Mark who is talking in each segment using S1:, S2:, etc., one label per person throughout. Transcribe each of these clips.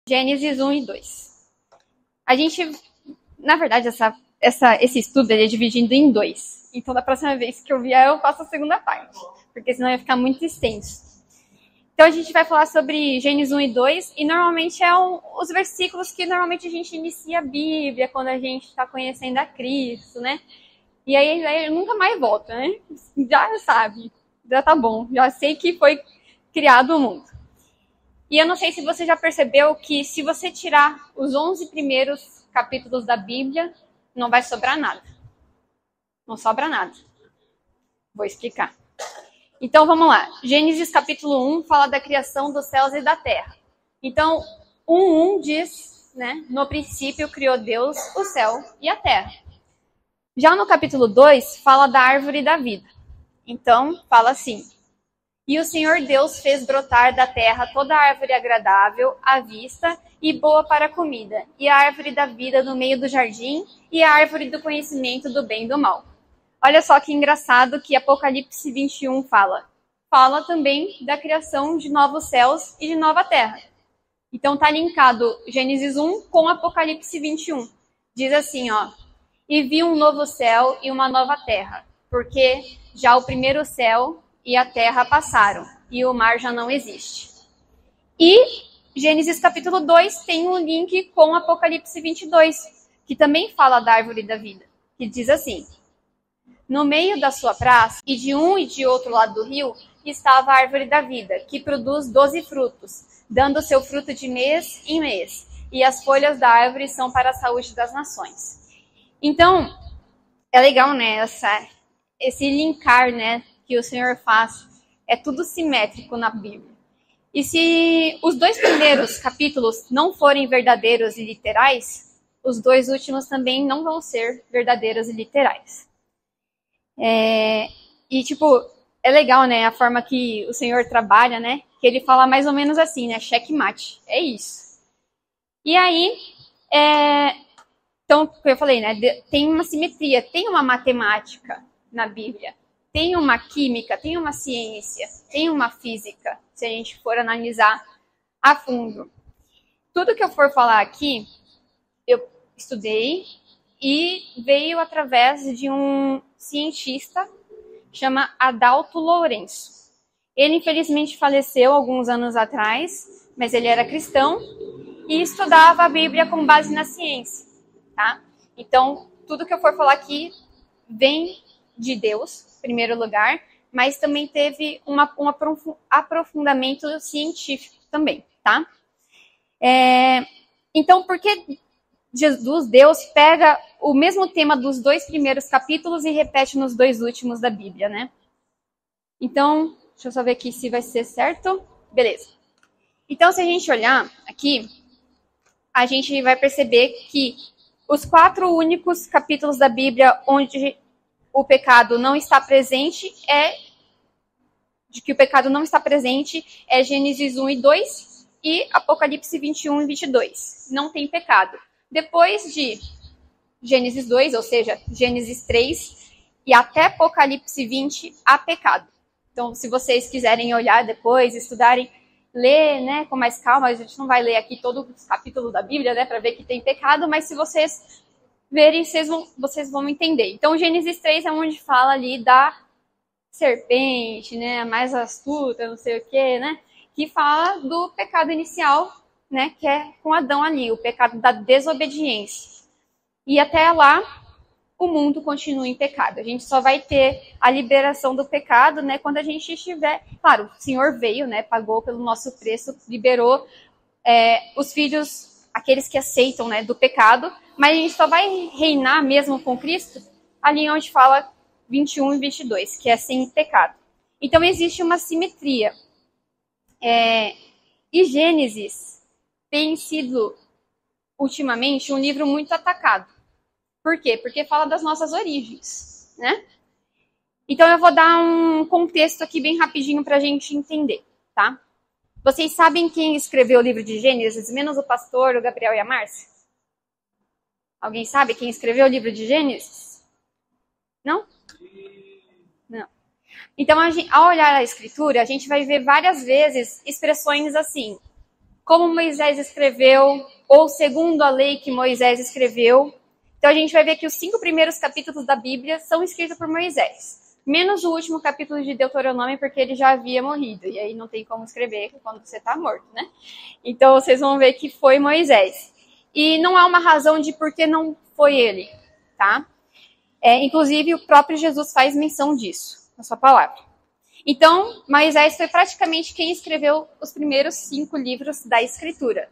S1: Gênesis 1 e 2. A gente, na verdade, esse estudo ele é dividido em dois. Então, da próxima vez que eu vier, eu faço a segunda parte, porque senão ia ficar muito extenso. Então, a gente vai falar sobre Gênesis 1 e 2, e normalmente os versículos que normalmente a gente inicia a Bíblia, quando a gente está conhecendo a Cristo, né? E aí eu nunca mais volto, né? Já sabe, já tá bom, já sei que foi criado o mundo. E eu não sei se você já percebeu que se você tirar os 11 primeiros capítulos da Bíblia, não vai sobrar nada. Não sobra nada. Vou explicar. Então, vamos lá. Gênesis capítulo 1 fala da criação dos céus e da terra. Então, 1:1 diz, né? No princípio criou Deus o céu e a terra. Já no capítulo 2, fala da árvore da vida. Então, fala assim: E o Senhor Deus fez brotar da terra toda árvore agradável à vista e boa para a comida, e a árvore da vida no meio do jardim, e a árvore do conhecimento do bem e do mal. Olha só que engraçado que Apocalipse 21 fala. Fala também da criação de novos céus e de nova terra. Então está linkado Gênesis 1 com Apocalipse 21. Diz assim, ó: E vi um novo céu e uma nova terra, porque já o primeiro céu e a terra passaram, e o mar já não existe. E Gênesis capítulo 2 tem um link com Apocalipse 22, que também fala da árvore da vida, que diz assim: No meio da sua praça, e de um e de outro lado do rio, estava a árvore da vida, que produz 12 frutos, dando seu fruto de mês em mês, e as folhas da árvore são para a saúde das nações. Então, é legal, né, esse linkar, né, que o Senhor faz, é tudo simétrico na Bíblia. E se os 2 primeiros capítulos não forem verdadeiros e literais, os 2 últimos também não vão ser verdadeiros e literais. E, tipo, é legal, né, a forma que o Senhor trabalha, né, que ele fala mais ou menos assim, né, checkmate, é isso. E aí, então, como eu falei, né, tem uma simetria, tem uma matemática na Bíblia. Tem uma química, tem uma ciência, tem uma física, se a gente for analisar a fundo. Tudo que eu for falar aqui, eu estudei e veio através de um cientista que chama Adalto Lourenço. Ele, infelizmente, faleceu alguns anos atrás, mas ele era cristão e estudava a Bíblia com base na ciência, tá? Então, tudo que eu for falar aqui vem de Deus, em primeiro lugar, mas também teve um aprofundamento científico também, tá? Então, por que Deus pega o mesmo tema dos 2 primeiros capítulos e repete nos 2 últimos da Bíblia, né? Então, deixa eu só ver aqui se vai ser certo. Beleza. Então, se a gente olhar aqui, a gente vai perceber que os 4 únicos capítulos da Bíblia onde o pecado não está presente é Gênesis 1 e 2 e Apocalipse 21 e 22. Não tem pecado. Depois de Gênesis 2, ou seja, Gênesis 3 e até Apocalipse 20, há pecado. Então, se vocês quiserem olhar depois, estudarem, ler, né, com mais calma, a gente não vai ler aqui todo o capítulo da Bíblia, né, para ver que tem pecado, mas se vocês verem, vocês vão entender. Então, Gênesis 3 é onde fala ali da serpente, né, a mais astuta, não sei o quê, né, que fala do pecado inicial, né, que é com Adão ali, o pecado da desobediência. E até lá, o mundo continua em pecado. A gente só vai ter a liberação do pecado, né, quando a gente estiver... Claro, o Senhor veio, né, pagou pelo nosso preço, liberou os filhos, aqueles que aceitam, né, do pecado, mas a gente só vai reinar mesmo com Cristo ali onde fala 21 e 22, que é sem pecado. Então, existe uma simetria. E Gênesis tem sido, ultimamente, um livro muito atacado. Por quê? Porque fala das nossas origens, né? Então, eu vou dar um contexto aqui bem rapidinho para a gente entender, tá? Vocês sabem quem escreveu o livro de Gênesis, menos o pastor, o Gabriel e a Márcia? Alguém sabe quem escreveu o livro de Gênesis? Não? Não. Então, ao olhar a Escritura, a gente vai ver várias vezes expressões assim, como Moisés escreveu, ou segundo a lei que Moisés escreveu. Então a gente vai ver que os 5 primeiros capítulos da Bíblia são escritos por Moisés, menos o último capítulo de Deuteronômio, porque ele já havia morrido, e aí não tem como escrever quando você está morto, né? Então vocês vão ver que foi Moisés. E não há uma razão de por que não foi ele, tá? Inclusive o próprio Jesus faz menção disso, na sua palavra. Então, Moisés foi praticamente quem escreveu os primeiros 5 livros da Escritura.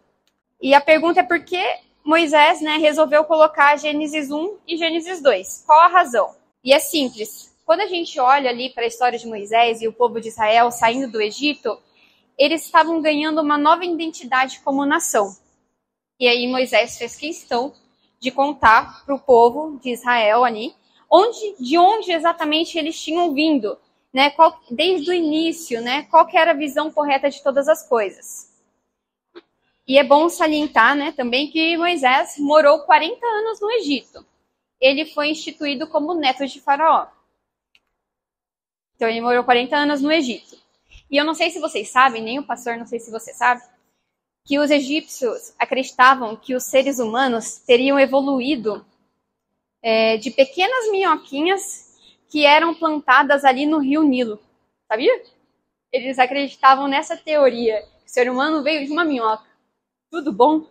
S1: E a pergunta é por que Moisés, né, resolveu colocar Gênesis 1 e Gênesis 2. Qual a razão? E é simples. Quando a gente olha ali para a história de Moisés e o povo de Israel saindo do Egito, eles estavam ganhando uma nova identidade como nação. E aí Moisés fez questão de contar para o povo de Israel ali de onde exatamente eles tinham vindo, né? Desde o início, né? Qual que era a visão correta de todas as coisas. E é bom salientar, né, também que Moisés morou 40 anos no Egito. Ele foi instituído como neto de Faraó. Então ele morou 40 anos no Egito. E eu não sei se vocês sabem, nem o pastor, não sei se você sabe, que os egípcios acreditavam que os seres humanos teriam evoluído de pequenas minhoquinhas que eram plantadas ali no rio Nilo. Sabia? Eles acreditavam nessa teoria. Que o ser humano veio de uma minhoca. Tudo bom?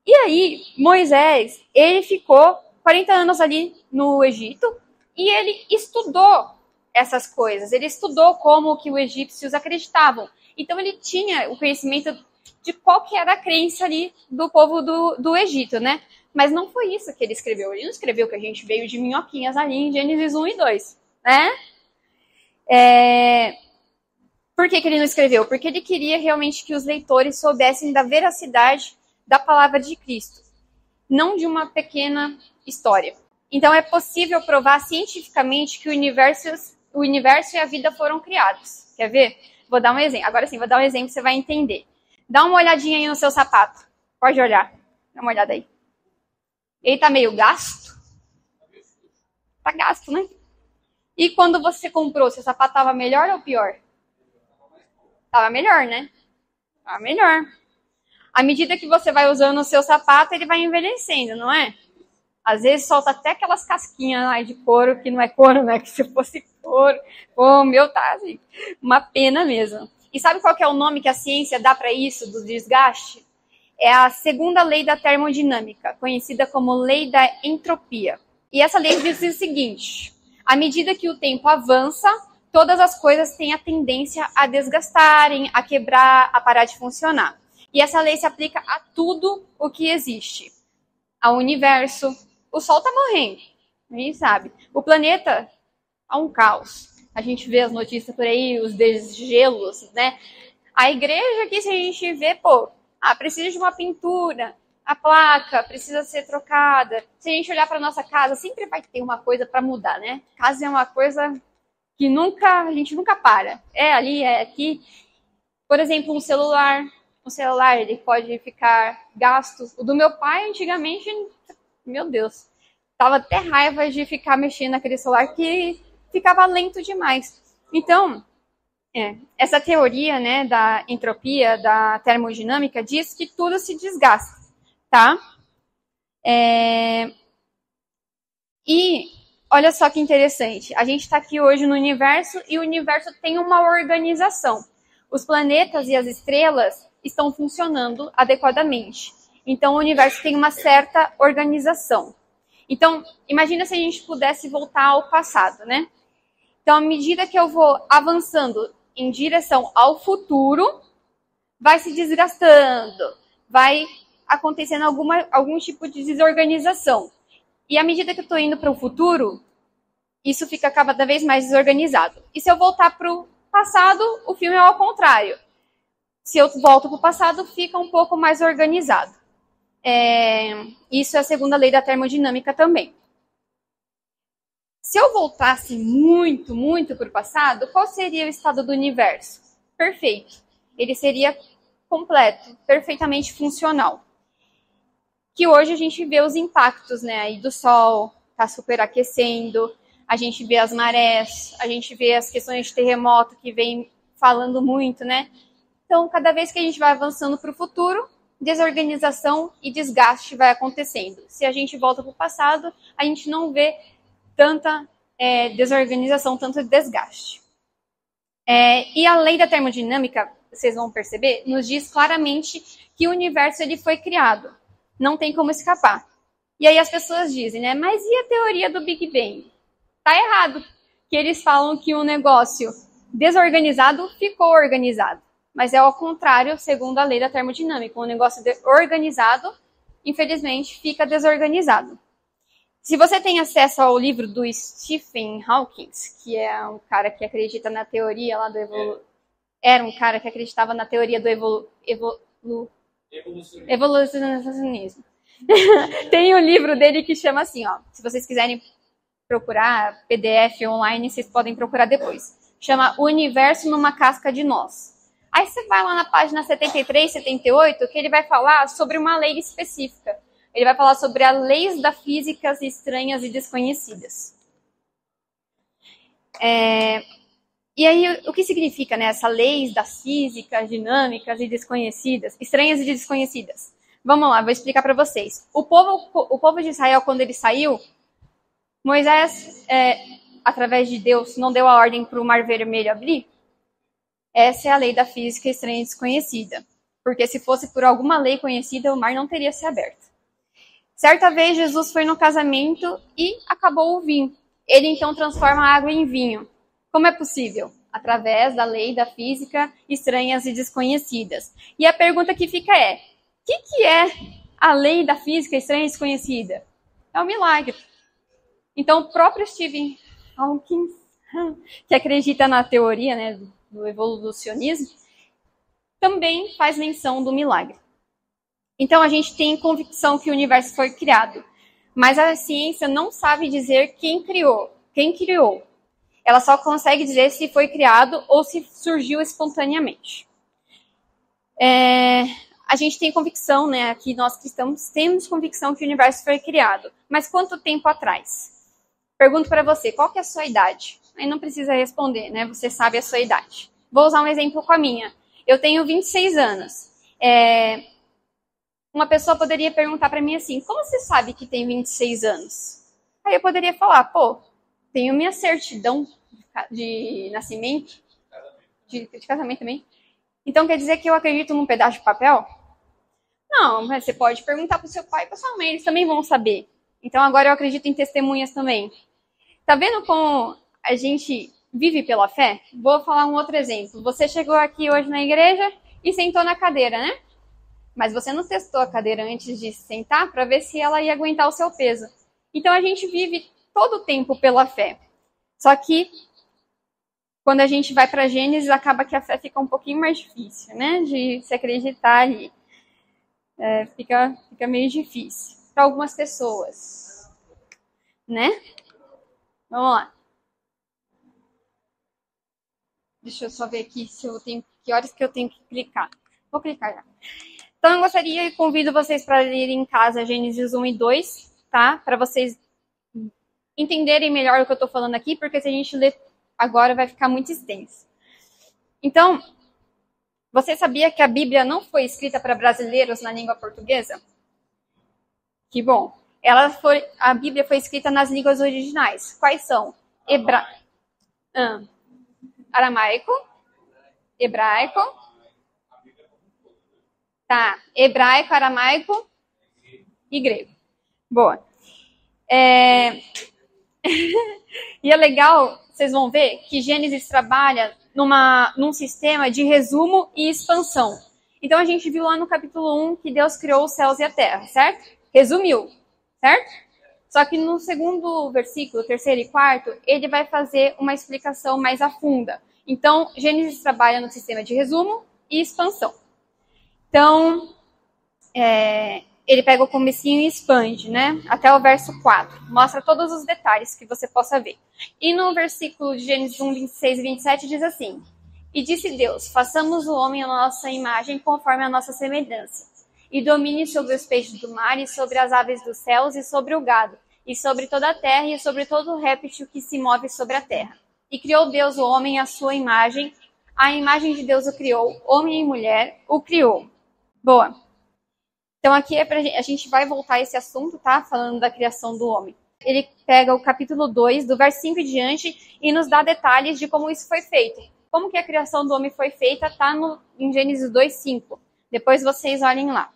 S1: E aí, Moisés, ele ficou 40 anos ali no Egito e ele estudou essas coisas. Ele estudou como que os egípcios acreditavam. Então, ele tinha o conhecimento de qual que era a crença ali do povo do Egito, né? Mas não foi isso que ele escreveu. Ele não escreveu que a gente veio de minhoquinhas ali em Gênesis 1 e 2, né? Por que ele não escreveu? Porque ele queria realmente que os leitores soubessem da veracidade da palavra de Cristo, não de uma pequena história. Então é possível provar cientificamente que o universo e a vida foram criados. Quer ver? Vou dar um exemplo. Agora sim, vou dar um exemplo que você vai entender. Dá uma olhadinha aí no seu sapato. Pode olhar. Dá uma olhada aí. Ele tá meio gasto? Tá gasto, né? E quando você comprou, seu sapato tava melhor ou pior? Tava melhor, né? Tava melhor. À medida que você vai usando o seu sapato, ele vai envelhecendo, não é? Às vezes solta até aquelas casquinhas lá de couro, que não é couro, né? Que se fosse couro. Pô, o meu tá assim, uma pena mesmo. E sabe qual que é o nome que a ciência dá para isso, do desgaste? É a segunda lei da termodinâmica, conhecida como lei da entropia. E essa lei diz o seguinte: à medida que o tempo avança, todas as coisas têm a tendência a desgastarem, a quebrar, a parar de funcionar. E essa lei se aplica a tudo o que existe. Ao universo. O Sol está morrendo, ninguém sabe. O planeta é um caos. A gente vê as notícias por aí, os desgelos, né? A igreja aqui, se a gente vê, precisa de uma pintura, a placa precisa ser trocada. Se a gente olhar para nossa casa, sempre vai ter uma coisa para mudar, né? Casa é uma coisa que a gente nunca para. É ali, é aqui. Por exemplo, um celular. Um celular, ele pode ficar gasto. O do meu pai, antigamente, meu Deus, tava até raiva de ficar mexendo naquele celular que ficava lento demais. Então, essa teoria, né, da entropia, da termodinâmica, diz que tudo se desgasta, tá? E olha só que interessante, a gente está aqui hoje no universo e o universo tem uma organização. Os planetas e as estrelas estão funcionando adequadamente. Então, o universo tem uma certa organização. Então, imagina se a gente pudesse voltar ao passado, né? Então, à medida que eu vou avançando em direção ao futuro, vai se desgastando, vai acontecendo algum tipo de desorganização. E à medida que eu estou indo para o futuro, isso fica cada vez mais desorganizado. E se eu voltar para o passado, o filme é ao contrário. Se eu volto para o passado, fica um pouco mais organizado. Isso é a segunda lei da termodinâmica também. Se eu voltasse muito, muito para o passado, qual seria o estado do universo? Perfeito. Ele seria completo, perfeitamente funcional. Que hoje a gente vê os impactos, né, aí do Sol, está superaquecendo, a gente vê as marés, a gente vê as questões de terremoto que vem falando muito, né? Então, cada vez que a gente vai avançando para o futuro, desorganização e desgaste vai acontecendo. Se a gente volta para o passado, a gente não vê tanta desorganização, tanto desgaste. E a lei da termodinâmica, vocês vão perceber, nos diz claramente que o universo ele foi criado. Não tem como escapar. E aí as pessoas dizem, né? Mas e a teoria do Big Bang? Tá errado. Que eles falam que um negócio desorganizado ficou organizado. Mas é ao contrário, segundo a lei da termodinâmica. Um negócio organizado, infelizmente, fica desorganizado. Se você tem acesso ao livro do Stephen Hawking, que é um cara que acredita na teoria lá do era um cara que acreditava na teoria do evolucionismo. Tem um livro dele que chama assim, ó. Se vocês quiserem procurar PDF online, vocês podem procurar depois. Chama O Universo numa Casca de Nós. Aí você vai lá na página 73, 78, que ele vai falar sobre uma lei específica. Ele vai falar sobre as leis da física estranhas e desconhecidas. E aí, o que significa, né, essa leis das físicas dinâmicas e desconhecidas, estranhas e desconhecidas? Vamos lá, vou explicar para vocês. O povo de Israel, quando ele saiu, Moisés, através de Deus, não deu a ordem para o Mar Vermelho abrir? Essa é a lei da física estranha e desconhecida. Porque se fosse por alguma lei conhecida, o mar não teria se aberto. Certa vez, Jesus foi no casamento e acabou o vinho. Ele, então, transforma a água em vinho. Como é possível? Através da lei da física estranhas e desconhecidas. E a pergunta que fica é, o que é a lei da física estranha e desconhecida? É um milagre. Então, o próprio Stephen Hawking, que acredita na teoria, né, do evolucionismo, também faz menção do milagre. Então, a gente tem convicção que o universo foi criado, mas a ciência não sabe dizer quem criou. Ela só consegue dizer se foi criado ou se surgiu espontaneamente. A gente tem convicção, né, aqui nós cristãos temos convicção que o universo foi criado. Mas quanto tempo atrás? Pergunto para você, qual que é a sua idade? Aí não precisa responder, né? Você sabe a sua idade. Vou usar um exemplo com a minha. Eu tenho 26 anos. Uma pessoa poderia perguntar para mim assim, como você sabe que tem 26 anos? Aí eu poderia falar, tenho minha certidão de nascimento, de casamento também. Então quer dizer que eu acredito num pedaço de papel? Não, mas você pode perguntar para o seu pai e para sua mãe, eles também vão saber. Então agora eu acredito em testemunhas também. Tá vendo como a gente vive pela fé? Vou falar um outro exemplo. Você chegou aqui hoje na igreja e sentou na cadeira, né? Mas você não testou a cadeira antes de sentar para ver se ela ia aguentar o seu peso. Então a gente vive todo o tempo pela fé. Só que quando a gente vai para Gênesis, acaba que a fé fica um pouquinho mais difícil, né? De se acreditar ali. Fica meio difícil para algumas pessoas, né? Vamos lá. Deixa eu só ver aqui se eu tenho que horas que eu tenho que clicar. Vou clicar já. Então eu gostaria e convido vocês para lerem em casa Gênesis 1 e 2, tá? Para vocês entenderem melhor o que eu estou falando aqui, porque se a gente ler agora vai ficar muito extenso. Então, você sabia que a Bíblia não foi escrita para brasileiros na língua portuguesa? Que bom. A Bíblia foi escrita nas línguas originais. Quais são? Aramaico, hebraico. Tá. Hebraico, aramaico e grego. Boa. E é legal, vocês vão ver, que Gênesis trabalha num sistema de resumo e expansão. Então a gente viu lá no capítulo 1 que Deus criou os céus e a terra, certo? Resumiu, certo? Só que no segundo versículo, terceiro e quarto, ele vai fazer uma explicação mais a funda. Então, Gênesis trabalha no sistema de resumo e expansão. Então, ele pega o comecinho e expande, né? Até o verso 4. Mostra todos os detalhes que você possa ver. E no versículo de Gênesis 1, 26 e 27 diz assim: E disse Deus, façamos o homem à nossa imagem conforme a nossa semelhança. E domine sobre os peixes do mar, e sobre as aves dos céus, e sobre o gado, e sobre toda a terra, e sobre todo o réptil que se move sobre a terra. E criou Deus o homem à sua imagem, A imagem de Deus o criou, homem e mulher o criou. Boa. Então aqui a gente vai voltar a esse assunto, tá? Falando da criação do homem. Ele pega o capítulo 2, do verso 5 em diante, e nos dá detalhes de como isso foi feito. Como que a criação do homem foi feita, tá em Gênesis 2:5. Depois vocês olhem lá.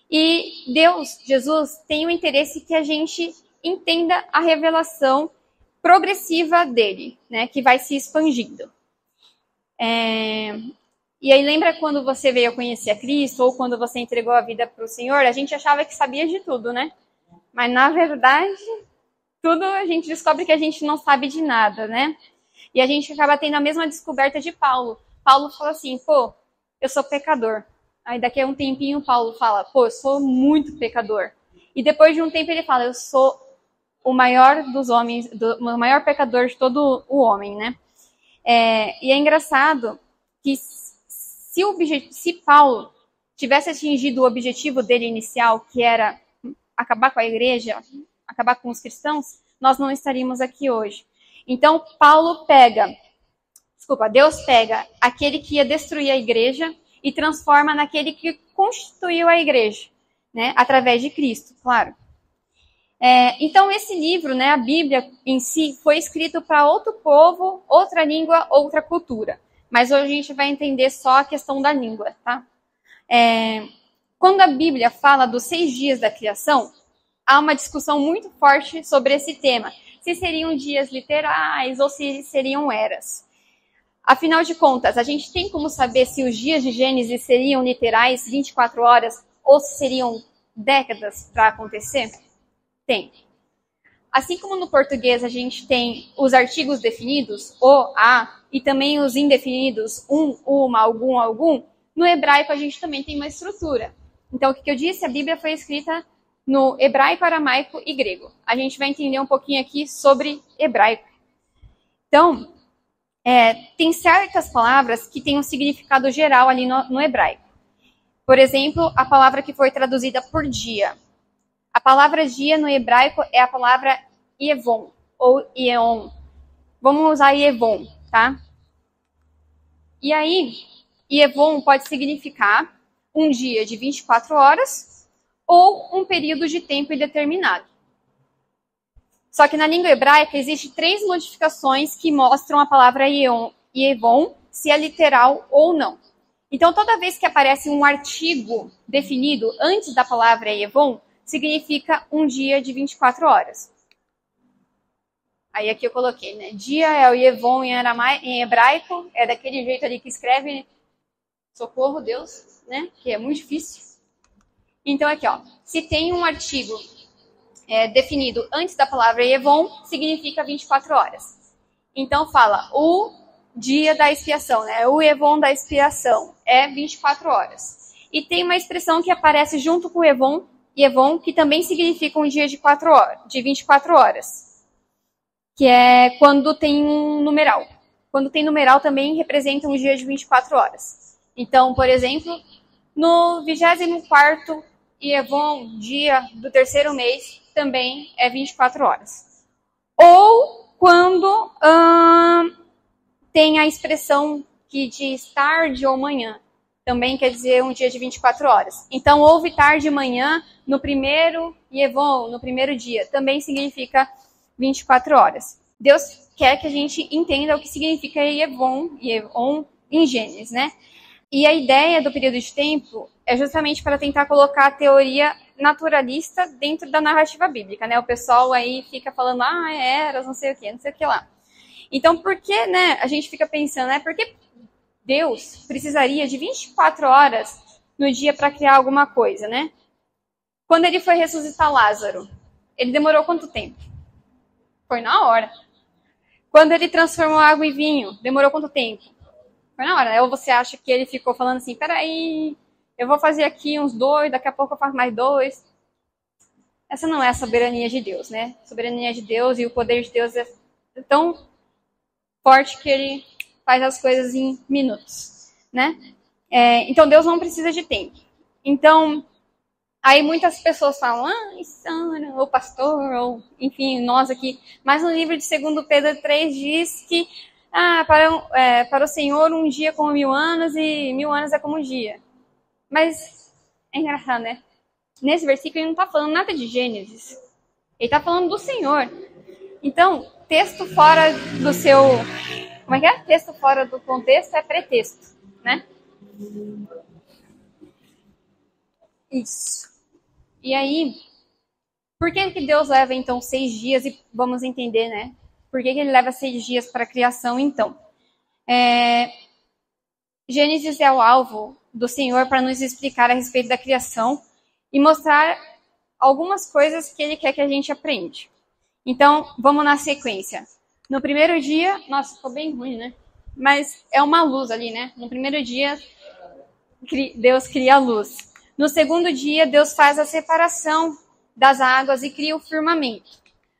S1: E Deus, Jesus, tem o interesse que a gente entenda a revelação progressiva dele, né? Que vai se expandindo. E aí lembra quando você veio a conhecer a Cristo, ou quando você entregou a vida para o Senhor, a gente achava que sabia de tudo, né? Mas na verdade, tudo a gente descobre que a gente não sabe de nada, né? E a gente acaba tendo a mesma descoberta de Paulo. Paulo fala assim, pô, eu sou pecador. Aí daqui a um tempinho Paulo fala, pô, eu sou muito pecador. E depois de um tempo ele fala, eu sou o maior dos homens, o maior pecador de todo o homem, né? E é engraçado que se Paulo tivesse atingido o objetivo dele inicial, que era acabar com a igreja, acabar com os cristãos, nós não estaríamos aqui hoje. Então, Deus pega aquele que ia destruir a igreja e transforma naquele que constituiu a igreja, né? Através de Cristo, claro. Então, esse livro, né, a Bíblia em si, foi escrito para outro povo, outra língua, outra cultura. Mas hoje a gente vai entender só a questão da língua, tá? Quando a Bíblia fala dos 6 dias da criação, há uma discussão muito forte sobre esse tema. Se seriam dias literais ou se seriam eras. Afinal de contas, a gente tem como saber se os dias de Gênesis seriam literais, 24 horas, ou se seriam décadas para acontecer? Tem. Assim como no português a gente tem os artigos definidos, o, a, e também os indefinidos, uma, algum, no hebraico a gente também tem uma estrutura. Então, o que eu disse? A Bíblia foi escrita no hebraico, aramaico e grego. A gente vai entender um pouquinho aqui sobre hebraico. Então, tem certas palavras que têm um significado geral ali no hebraico. Por exemplo, a palavra que foi traduzida por dia. A palavra dia no hebraico é a palavra Yevon, ou Yeon. Vamos usar Yevon, tá? E aí, Yevon pode significar um dia de 24 horas ou um período de tempo indeterminado. Só que na língua hebraica existem 3 modificações que mostram a palavra Yevon, se é literal ou não. Então, toda vez que aparece um artigo definido antes da palavra Yevon, significa um dia de 24 horas. Aí aqui eu coloquei, né? Dia é o Yevon em hebraico, é daquele jeito ali que escreve, socorro, Deus, né? Que é muito difícil. Então aqui, ó, se tem um artigo definido antes da palavra Yevon, significa 24 horas. Então fala, o dia da expiação, né? O Yevon da expiação é 24 horas. E tem uma expressão que aparece junto com o Yevon, que também significa um dia de 24 horas. Que é quando tem um numeral. Quando tem numeral também representa um dia de 24 horas. Então, por exemplo, no 24º Yevon, dia do 3º mês, também é 24 horas. Ou quando tem a expressão que diz tarde ou manhã. Também quer dizer um dia de 24 horas. Então, houve tarde e manhã no primeiro Yevon, no primeiro dia. Também significa 24 horas. Deus quer que a gente entenda o que significa Yevon em Gênesis, né? E a ideia do período de tempo é justamente para tentar colocar a teoria naturalista dentro da narrativa bíblica, né? O pessoal aí fica falando, eras, não sei o que lá. Então, por que, né, a gente fica pensando, né? Por que Deus precisaria de 24 horas no dia para criar alguma coisa, né? Quando ele foi ressuscitar Lázaro, ele demorou quanto tempo? Foi na hora. Quando ele transformou água em vinho, demorou quanto tempo? Foi na hora. Ou você acha que ele ficou falando assim, peraí, eu vou fazer aqui uns 2, daqui a pouco eu faço mais 2. Essa não é a soberania de Deus, né? A soberania de Deus e o poder de Deus é tão forte que ele faz as coisas em minutos, né? Então, Deus não precisa de tempo. Então, aí muitas pessoas falam, Sara, ou pastor, ou enfim, nós aqui. Mas no livro de 2 Pedro 3 diz que Para o Senhor um dia é como 1000 anos e 1000 anos é como um dia. Mas é engraçado, né? Nesse versículo ele não está falando nada de Gênesis. Ele está falando do Senhor. Então, texto fora do seu... Como é que é? Texto fora do contexto é pretexto, né? Isso. E aí, por que Deus leva, então, 6 dias? E vamos entender, né? Por que ele leva 6 dias para a criação, então? Gênesis é o alvo do Senhor para nos explicar a respeito da criação e mostrar algumas coisas que ele quer que a gente aprenda. Então, vamos na sequência. No primeiro dia... Nossa, ficou bem ruim, né? Mas é uma luz ali, né? No primeiro dia, Deus cria a luz. No segundo dia, Deus faz a separação das águas e cria o firmamento.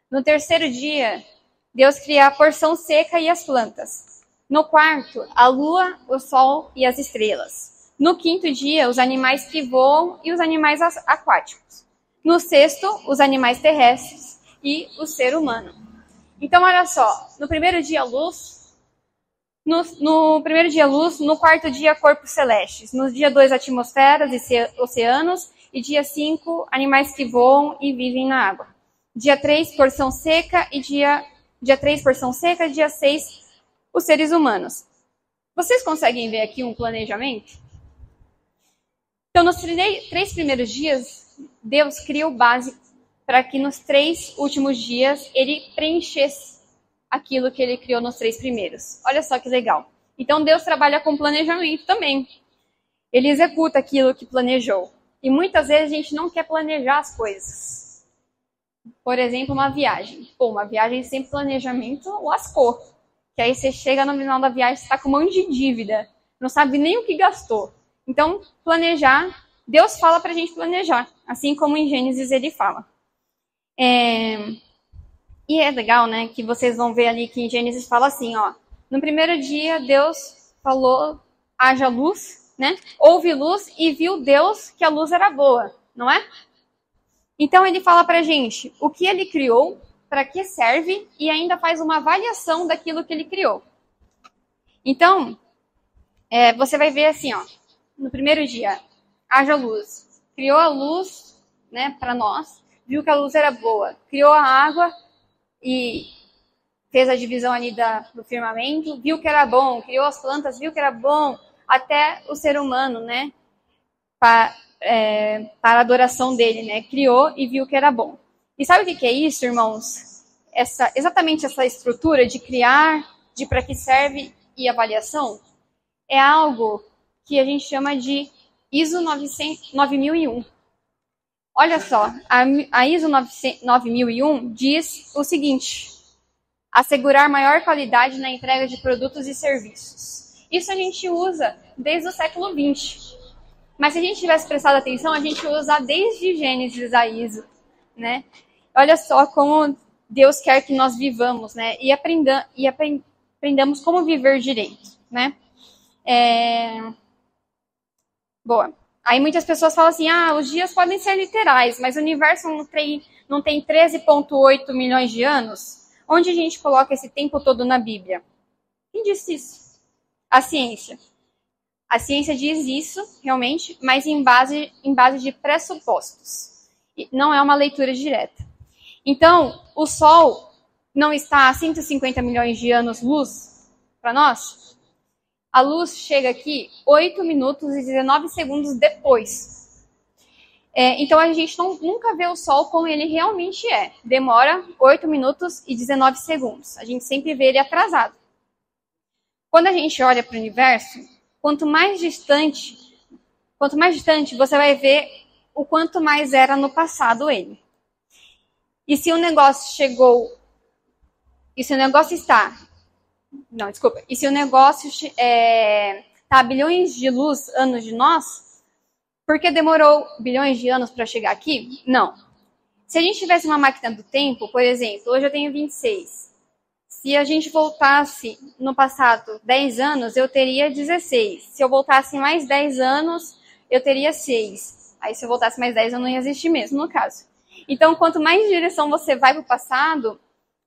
S1: No terceiro dia, Deus cria a porção seca e as plantas. No quarto, a lua, o sol e as estrelas. No quinto dia, os animais que voam e os animais aquáticos. No sexto, os animais terrestres e o ser humano. Então, olha só, no primeiro dia, luz. No primeiro dia, luz. No quarto dia, corpos celestes. No dia 2, atmosferas e oceanos. E dia 5, animais que voam e vivem na água. Dia 3, porção seca. E dia 3, porção seca. Dia 6, os seres humanos. Vocês conseguem ver aqui um planejamento? Então, nos 3 primeiros dias, Deus cria o básico para que nos 3 últimos dias ele preenchesse aquilo que ele criou nos 3 primeiros. Olha só que legal. Então, Deus trabalha com planejamento também. Ele executa aquilo que planejou. E muitas vezes a gente não quer planejar as coisas. Por exemplo, uma viagem. Uma viagem sem planejamento lascou. Que aí você chega no final da viagem e está com um monte de dívida. Não sabe nem o que gastou. Então, planejar, Deus fala para a gente planejar. Assim como em Gênesis ele fala. E é legal, né, que vocês vão ver ali que em Gênesis fala assim, ó. No primeiro dia, Deus falou, haja luz, né? Houve luz e viu Deus que a luz era boa, não é? Então ele fala pra gente o que ele criou, para que serve e ainda faz uma avaliação daquilo que ele criou. Então, você vai ver assim, ó. No primeiro dia, haja luz. Criou a luz, né, para nós. Viu que a luz era boa, criou a água e fez a divisão ali do firmamento, viu que era bom, criou as plantas, viu que era bom, até o ser humano, né, para a adoração dele, né, criou e viu que era bom. E sabe o que é isso, irmãos? Exatamente essa estrutura de criar, de para que serve e avaliação, é algo que a gente chama de ISO 9001. Olha só, a ISO 9001 diz o seguinte: assegurar maior qualidade na entrega de produtos e serviços. Isso a gente usa desde o século XX. Mas se a gente tivesse prestado atenção, a gente usa desde Gênesis a ISO, né? Olha só como Deus quer que nós vivamos, né? E aprendamos como viver direito, né? Boa. Aí muitas pessoas falam assim, os dias podem ser literais, mas o universo não tem 13,8 milhões de anos? Onde a gente coloca esse tempo todo na Bíblia? Quem disse isso? A ciência. A ciência diz isso, realmente, mas em base de pressupostos. Não é uma leitura direta. Então, o Sol não está a 150 milhões de anos-luz para nós? A luz chega aqui 8 minutos e 19 segundos depois. Então, a gente nunca vê o Sol como ele realmente é. Demora 8 minutos e 19 segundos. A gente sempre vê ele atrasado. Quando a gente olha para o universo, quanto mais distante você vai ver o quanto mais era no passado ele. E se o negócio está a bilhões de anos de nós, por que demorou bilhões de anos para chegar aqui? Não. Se a gente tivesse uma máquina do tempo, por exemplo, hoje eu tenho 26. Se a gente voltasse no passado 10 anos, eu teria 16. Se eu voltasse mais 10 anos, eu teria 6. Aí se eu voltasse mais 10, eu não ia existir mesmo, no caso. Então, quanto mais em direção você vai para o passado,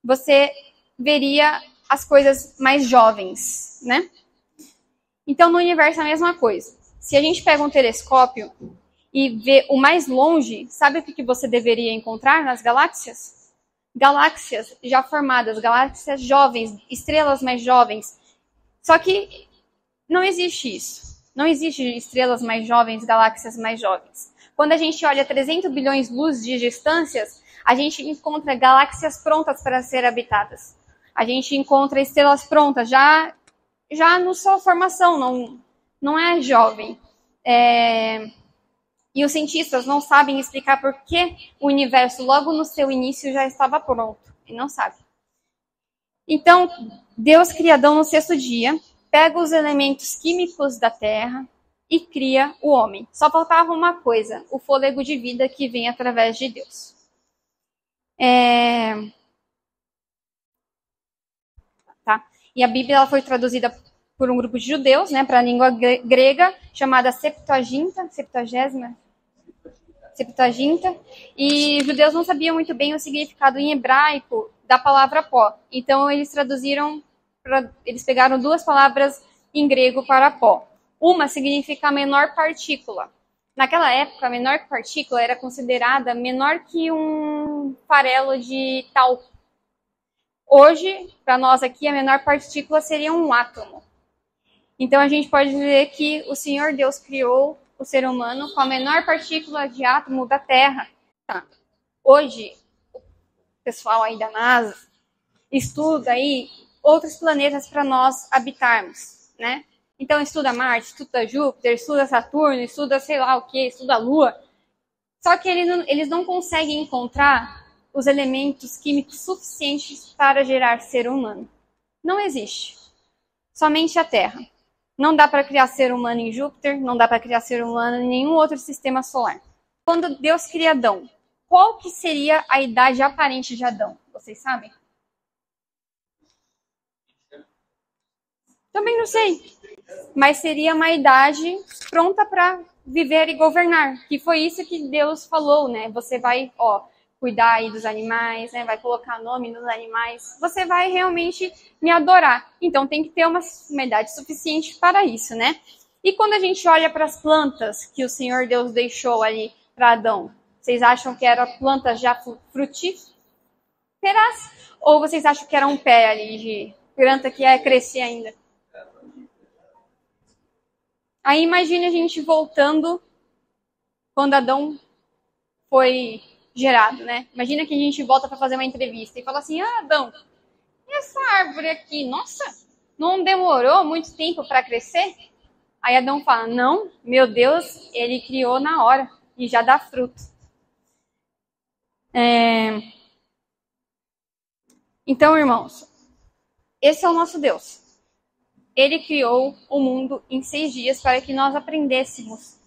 S1: você veria as coisas mais jovens, né? Então, no universo é a mesma coisa. Se a gente pega um telescópio e vê o mais longe, sabe o que você deveria encontrar nas galáxias? Galáxias já formadas, galáxias jovens, estrelas mais jovens. Só que não existe isso. Não existe estrelas mais jovens, galáxias mais jovens. Quando a gente olha 300 bilhões de luz de distâncias, a gente encontra galáxias prontas para ser habitadas. A gente encontra estrelas prontas, já na sua formação, não é jovem. E os cientistas não sabem explicar por que o universo, logo no seu início, já estava pronto. E não sabe. Então, Deus, criadão no sexto dia, pega os elementos químicos da Terra e cria o homem. Só faltava uma coisa, o fôlego de vida que vem através de Deus. Tá? E a Bíblia ela foi traduzida por um grupo de judeus, né, para a língua grega, chamada Septuaginta, e os judeus não sabiam muito bem o significado em hebraico da palavra pó. Então eles eles pegaram duas palavras em grego para pó. Uma significa a menor partícula. Naquela época, a menor partícula era considerada menor que um farelo de talco. Hoje, para nós aqui, a menor partícula seria um átomo. Então, a gente pode dizer que o Senhor Deus criou o ser humano com a menor partícula de átomo da Terra. Tá. Hoje, o pessoal aí da NASA estuda aí outros planetas para nós habitarmos, né? Então, estuda Marte, estuda Júpiter, estuda Saturno, estuda sei lá o que, estuda a Lua. Só que eles não conseguem encontrar os elementos químicos suficientes para gerar ser humano. Não existe. Somente a Terra. Não dá para criar ser humano em Júpiter, não dá para criar ser humano em nenhum outro sistema solar. Quando Deus cria Adão, qual que seria a idade aparente de Adão? Vocês sabem? Também não sei. Mas seria uma idade pronta para viver e governar. Que foi isso que Deus falou, né? Você vai, cuidar aí dos animais, né? Vai colocar nome nos animais. Você vai realmente me adorar. Então tem que ter uma idade suficiente para isso, né? E quando a gente olha para as plantas que o Senhor Deus deixou ali para Adão, vocês acham que eram plantas já frutíferas? Ou vocês acham que era um pé ali de planta que ia crescer ainda? Aí imagine a gente voltando quando Adão foi gerado, né? Imagina que a gente volta para fazer uma entrevista e fala assim, Adão, e essa árvore aqui, nossa, não demorou muito tempo para crescer? Aí Adão fala, não, meu Deus, ele criou na hora e já dá fruto. Então, irmãos, esse é o nosso Deus. Ele criou o mundo em 6 dias para que nós aprendêssemos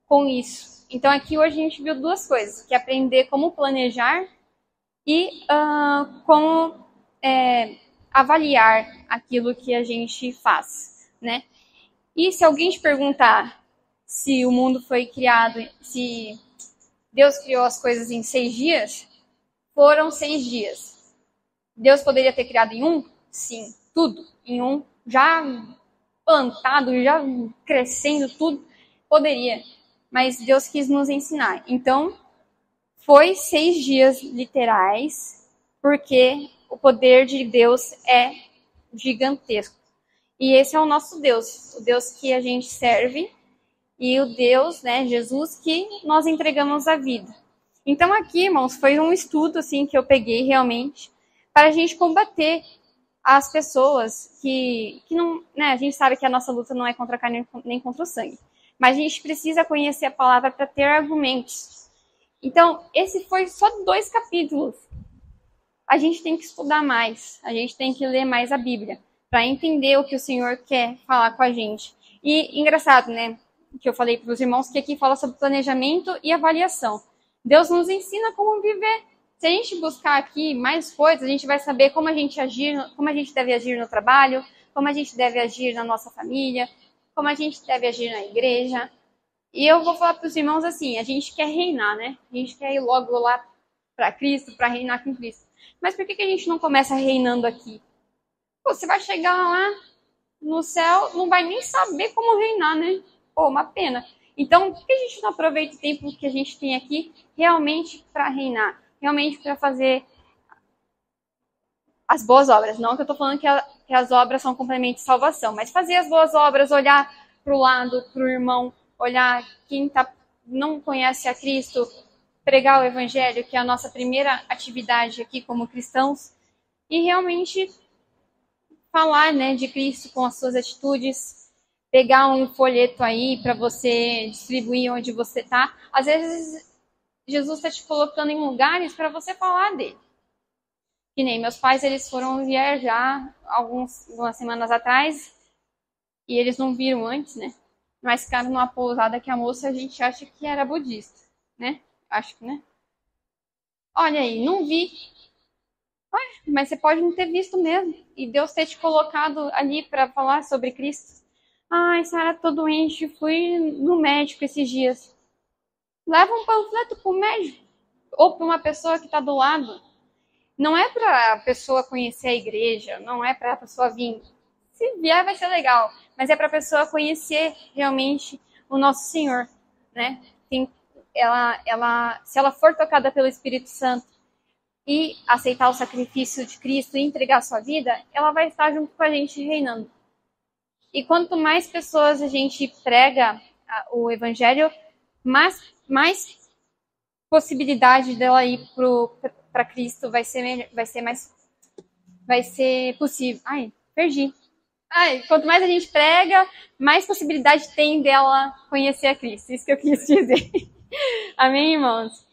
S1: com isso. Então, aqui hoje a gente viu duas coisas, que é aprender como planejar e como avaliar aquilo que a gente faz, né? E se alguém te perguntar se o mundo foi criado, se Deus criou as coisas em 6 dias, foram 6 dias. Deus poderia ter criado em 1? Sim, tudo em 1. Já plantado, já crescendo, tudo, poderia. Mas Deus quis nos ensinar. Então, foi 6 dias literais, porque o poder de Deus é gigantesco. E esse é o nosso Deus, o Deus que a gente serve, e o Deus, né, Jesus, que nós entregamos a vida. Então, aqui, irmãos, foi um estudo assim, que eu peguei realmente, para a gente combater as pessoas que não, né, a gente sabe que a nossa luta não é contra a carne nem contra o sangue, mas a gente precisa conhecer a palavra para ter argumentos. Então, esse foi só 2 capítulos. A gente tem que estudar mais, a gente tem que ler mais a Bíblia, para entender o que o Senhor quer falar com a gente. E engraçado, né, que eu falei para os irmãos, que aqui fala sobre planejamento e avaliação. Deus nos ensina como viver. Se a gente buscar aqui mais coisas, a gente vai saber como a gente deve agir no trabalho, como a gente deve agir na nossa família, como a gente deve agir na igreja. E eu vou falar para os irmãos assim, a gente quer reinar, né? A gente quer ir logo lá para Cristo, para reinar com Cristo. Mas por que a gente não começa reinando aqui? Pô, você vai chegar lá no céu, não vai nem saber como reinar, né? Pô, uma pena. Então, por que a gente não aproveita o tempo que a gente tem aqui realmente para reinar? Realmente para fazer as boas obras. Não que eu estou falando que as obras são complemento de salvação, mas fazer as boas obras, olhar para o lado, para o irmão, olhar quem não conhece a Cristo, pregar o Evangelho, que é a nossa primeira atividade aqui como cristãos, e realmente falar, né, de Cristo com as suas atitudes, pegar um folheto aí para você distribuir onde você está. Às vezes, Jesus está te colocando em lugares para você falar dele. Que nem meus pais, eles foram viajar algumas semanas atrás e eles não viram antes, né? Mas ficaram numa pousada que a moça a gente acha que era budista, né? Acho que, né? Olha aí, não vi. Ué, mas você pode não ter visto mesmo. E Deus ter te colocado ali para falar sobre Cristo. Ai, Sara, tô doente, fui no médico esses dias. Leva um panfleto pro médico ou para uma pessoa que está do lado. Não é para a pessoa conhecer a igreja, não é para a pessoa vir. Se vier vai ser legal, mas é para a pessoa conhecer realmente o nosso Senhor, né? Se ela for tocada pelo Espírito Santo e aceitar o sacrifício de Cristo e entregar sua vida, ela vai estar junto com a gente reinando. E quanto mais pessoas a gente prega o Evangelho, mais possibilidade dela ir para Cristo vai ser possível. Ai, perdi. Ai, quanto mais a gente prega, mais possibilidade tem dela conhecer a Cristo. Isso que eu quis dizer. Amém, irmãos?